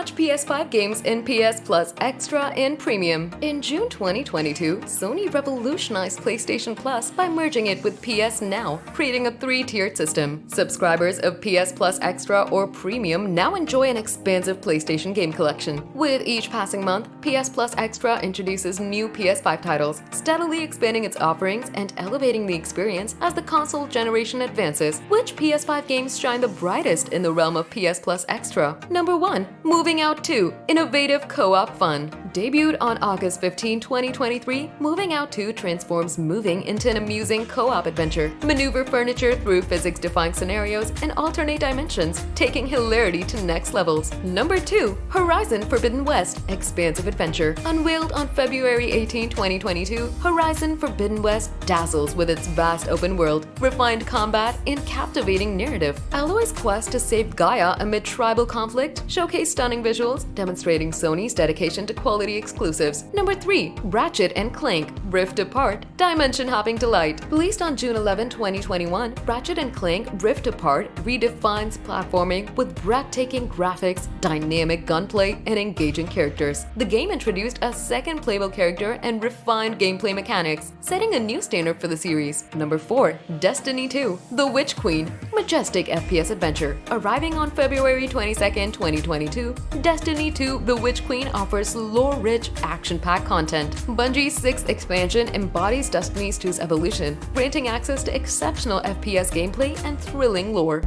Watch PS5 games in PS Plus Extra and Premium. In June 2022, Sony revolutionized PlayStation Plus by merging it with PS Now, creating a three-tiered system. Subscribers of PS Plus Extra or Premium now enjoy an expansive PlayStation game collection. With each passing month, PS Plus Extra introduces new PS5 titles, steadily expanding its offerings and elevating the experience as the console generation advances. Which PS5 games shine the brightest in the realm of PS Plus Extra? Number 1. Moving Out 2. Innovative co-op fun. Debuted on August 15, 2023, Moving Out 2 transforms moving into an amusing co-op adventure. Maneuver furniture through physics-defying scenarios and alternate dimensions, taking hilarity to next levels. Number 2. Horizon Forbidden West. Expansive adventure. Unveiled on February 18, 2022, Horizon Forbidden West dazzles with its vast open world, refined combat, and captivating narrative. Aloy's quest to save Gaia amid tribal conflict showcase stunning visuals, demonstrating Sony's dedication to quality exclusives. Number 3. Ratchet & Clank Rift Apart Dimension-hopping delight. Released on June 11, 2021, Ratchet & Clank Rift Apart redefines platforming with breathtaking graphics, dynamic gunplay, and engaging characters. The game introduced a second playable character and refined gameplay mechanics, setting a new standard for the series. Number 4. Destiny 2 The Witch Queen Majestic FPS adventure. Arriving on February 22, 2022, Destiny 2 The Witch Queen offers lore-rich, action-packed content. Bungie's 6th expansion embodies Destiny 2's evolution, granting access to exceptional FPS gameplay and thrilling lore.